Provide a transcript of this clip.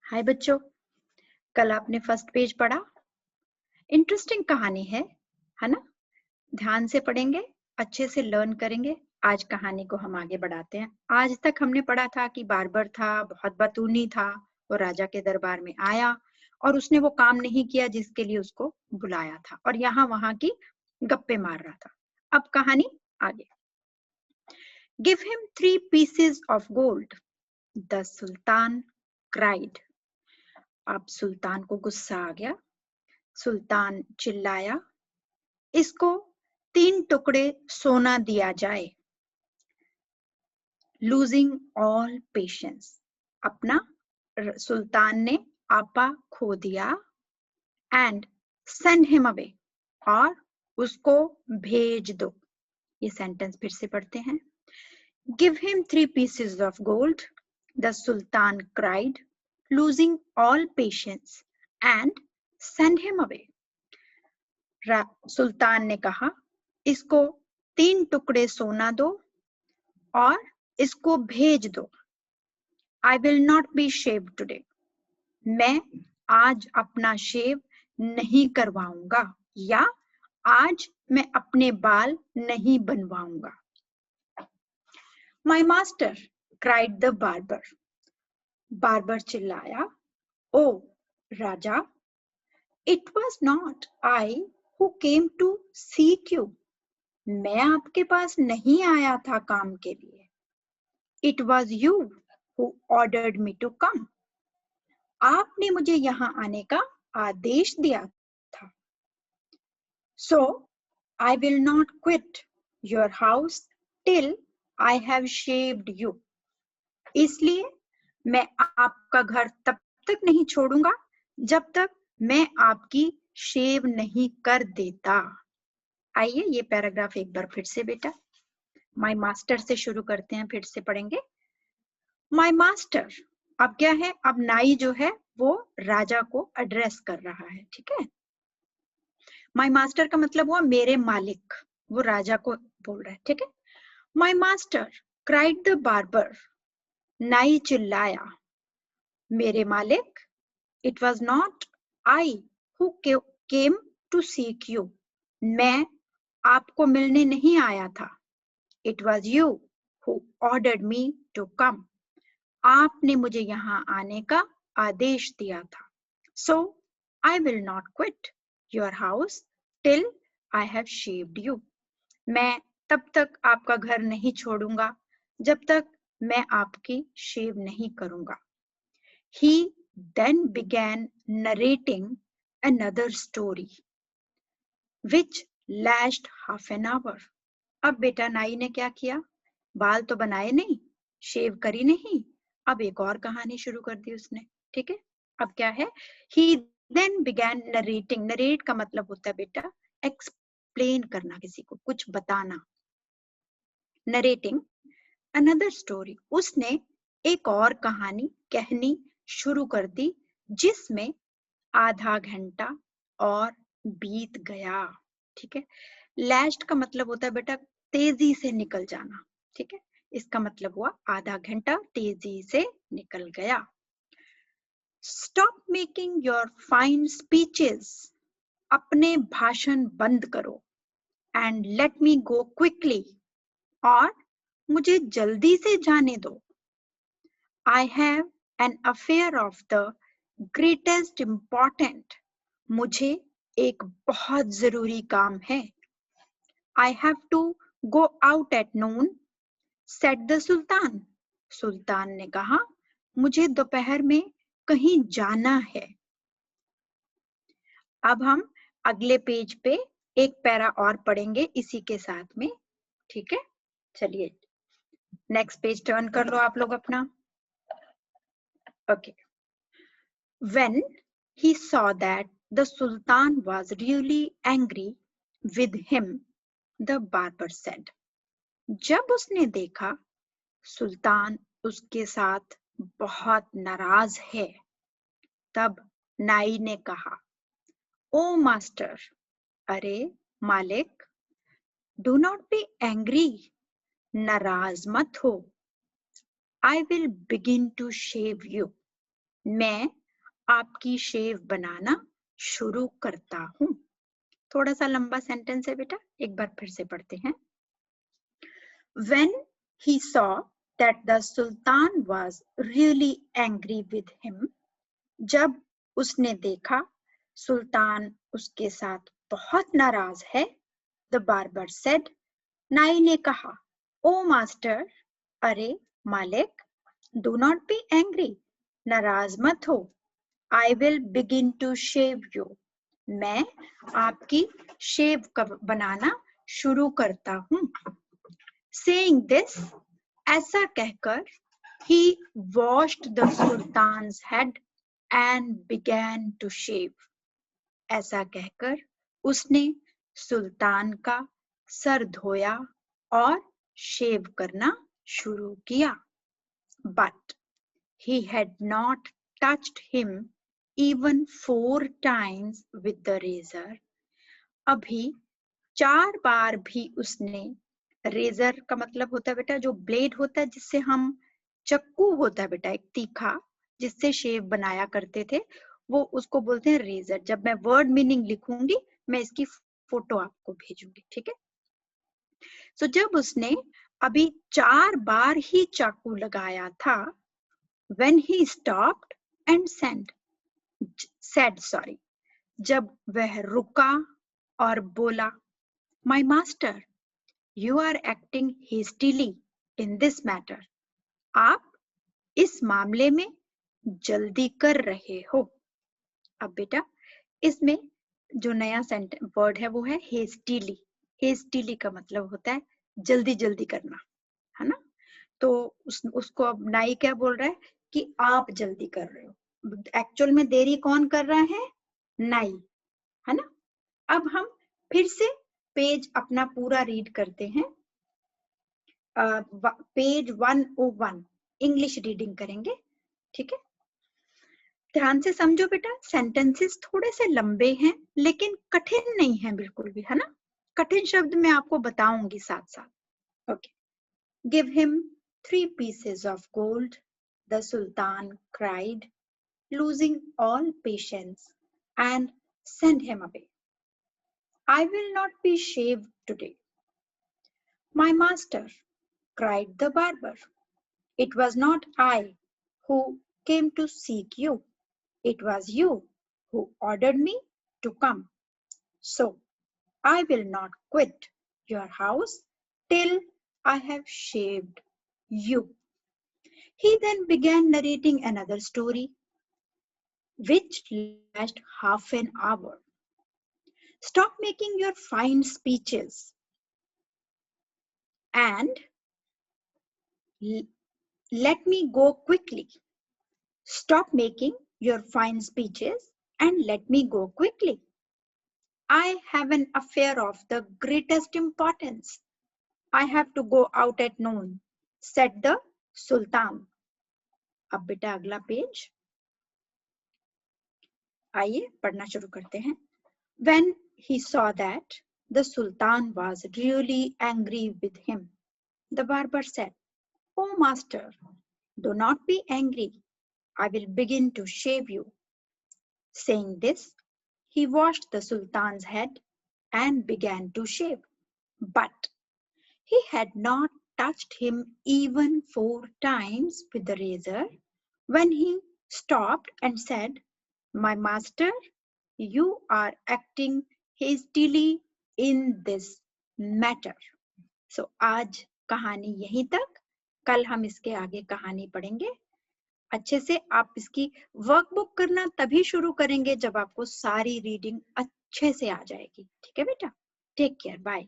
हाय बच्चों, कल आपने फर्स्ट पेज पढ़ा। इंटरेस्टिंग कहानी है ना? ध्यान से पढ़ेंगे, अच्छे से लर्न करेंगे। आज कहानी को हम आगे बढ़ाते हैं। आज तक हमने पढ़ा था कि बार्बर था, बहुत बतूनी था। वो राजा के दरबार में आया और उसने वो काम नहीं किया जिसके लिए उसको बुलाया था, और यहाँ वहां की गप्पे मार रहा था। अब कहानी आगे। Give him 3 pieces of gold, the sultan cried। अब सुल्तान को गुस्सा आ गया। सुल्तान चिल्लाया, इसको 3 टुकड़े सोना दिया जाए। लूजिंग ऑल पेशेंस, अपना सुल्तान ने आपा खो दिया। एंड सेंड हिम अवे, और उसको भेज दो। ये सेंटेंस फिर से पढ़ते हैं। Give him 3 pieces of gold, the sultan cried, losing all patience, and send him away। सुल्तान ने कहा, इसको 3 टुकड़े सोना दो और इसको भेज दो। I will not be shaved today। मैं आज अपना शेव नहीं करवाऊंगा, या आज मैं अपने बाल नहीं बनवाऊंगा। My master, cried the barber। Barber चिल्लाया, ओ राजा, it was not I who came to seek you। मैं आपके पास नहीं आया था काम के लिए। It was you who ordered me to come। आपने मुझे यहाँ आने का आदेश दिया था। So I will not quit your house till I have shaved you। इसलिए मैं आपका घर तब तक नहीं छोड़ूंगा जब तक मैं आपकी शेव नहीं कर देता। आइए ये पैराग्राफ एक बार फिर से बेटा, माय मास्टर से शुरू करते हैं, फिर से पढ़ेंगे। माय मास्टर, अब क्या है, अब नाई जो है वो राजा को एड्रेस कर रहा है, ठीक है। माय मास्टर का मतलब हुआ मेरे मालिक, वो राजा को बोल रहा है, ठीक है। My master, cried the barber, नाई चिल्लाया, मेरे मालिक। It was not I who came to seek you. मैं आपको मिलने नहीं आया था। It was you who ordered me to come. आपने मुझे यहाँ आने का आदेश दिया था। So I will not quit your house till I have shaved you. मैं तब तक आपका घर नहीं छोड़ूंगा जब तक मैं आपकी शेव नहीं करूंगा। He then began narrating another story which lasted half an hour। अब बेटा नाई ने क्या किया, बाल तो बनाए नहीं, शेव करी नहीं, अब एक और कहानी शुरू कर दी उसने, ठीक है। अब क्या है, he then began narrating। Narrate का मतलब होता है बेटा एक्सप्लेन करना, किसी को कुछ बताना। नरेटिंग अनदर स्टोरी, उसने एक और कहानी कहनी शुरू कर दी जिसमें आधा घंटा और बीत गया, ठीक है। लैस्ट का मतलब होता है बेटा तेजी से निकल जाना, ठीक है। इसका मतलब हुआ आधा घंटा तेजी से निकल गया। Stop making your fine speeches, अपने भाषण बंद करो। And let me go quickly, और मुझे जल्दी से जाने दो। I have an affair of the greatest important। मुझे एक बहुत जरूरी काम है। I have to go out at noon, said the Sultan। सुल्तान ने कहा, मुझे दोपहर में कहीं जाना है। अब हम अगले पेज पे एक पैरा और पढ़ेंगे इसी के साथ में, ठीक है। चलिए नेक्स्ट पेज टर्न कर लो आप लोग अपना। Okay. When he saw that the Sultan was really angry with him, the barber said। जब उसने देखा सुल्तान उसके साथ बहुत नाराज है, तब नाई ने कहा, ओ मास्टर, अरे मालिक, डू नॉट बी एंग्री, नाराज मत हो। I will begin to shave you। मैं आपकी शेव बनाना शुरू करता हूँ। थोड़ा सा लंबा सेंटेंस है बेटा, एक बार फिर से पढ़ते हैं। When he saw that the Sultan was really angry with him, जब उसने देखा सुल्तान उसके साथ बहुत नाराज है, the barber said, नाई ने कहा, ओ मास्टर, अरे मालिक, do not be angry, नाराज मत हो, I will begin to shave you, मैं आपकी शेव बनाना शुरू करता हूँ। Saying this, ऐसा कहकर, he washed the Sultan's head and began to shave. ऐसा कहकर उसने सुल्तान का सर धोया और शेव करना शुरू किया। But he had not touched him even 4 times with the razor. अभी 4 बार भी उसने, रेजर का मतलब होता है बेटा जो ब्लेड होता है जिससे हम, चक्कू होता है बेटा एक तीखा जिससे शेव बनाया करते थे, वो उसको बोलते हैं रेजर। जब मैं वर्ड मीनिंग लिखूंगी मैं इसकी फोटो आपको भेजूंगी, ठीक है। सो जब उसने अभी 4 बार ही चाकू लगाया था, when he stopped and said sorry, जब वह रुका और बोला, my master, you are acting hastily in this matter. आप इस मामले में जल्दी कर रहे हो। अब बेटा इसमें जो नया वर्ड है वो है hastily. hastily का मतलब होता है जल्दी जल्दी करना, है ना। तो उसको अब नाई क्या बोल रहा है कि आप जल्दी कर रहे हो। एक्चुअल में देरी कौन कर रहा है? नाई, है ना। अब हम फिर से पेज अपना पूरा रीड करते हैं। पेज 101 इंग्लिश रीडिंग करेंगे, ठीक है। ध्यान से समझो बेटा, सेंटेंसेस थोड़े से लंबे हैं लेकिन कठिन नहीं है बिल्कुल भी, है ना। कठिन शब्द मैं आपको बताऊंगी साथ साथ। Okay. Give him 3 pieces of gold, the Sultan cried, losing all patience, and send him away. I will not be shaved today. My master, cried the barber, it was not I who came to seek you. It was you who ordered me to come. So I will not quit your house till I have shaved you. He then began narrating another story, which lasted half an hour. Stop making your fine speeches and let me go quickly. Stop making your fine speeches and let me go quickly. I have an affair of the greatest importance. I have to go out at noon, said the Sultan. अब बेटा अगला page, आइए पढ़ना शुरू करते हैं। When he saw that the Sultan was really angry with him, the barber said, "Oh master, do not be angry. I will begin to shave you." Saying this, he washed the Sultan's head and began to shave. But he had not touched him even 4 times with the razor when he stopped and said, "My master, you are acting hastily in this matter." So आज कहानी यहीं तक, कल हम इसके आगे कहानी पढ़ेंगे। अच्छे से आप इसकी वर्कबुक करना तभी शुरू करेंगे जब आपको सारी रीडिंग अच्छे से आ जाएगी, ठीक है बेटा। Take care, bye.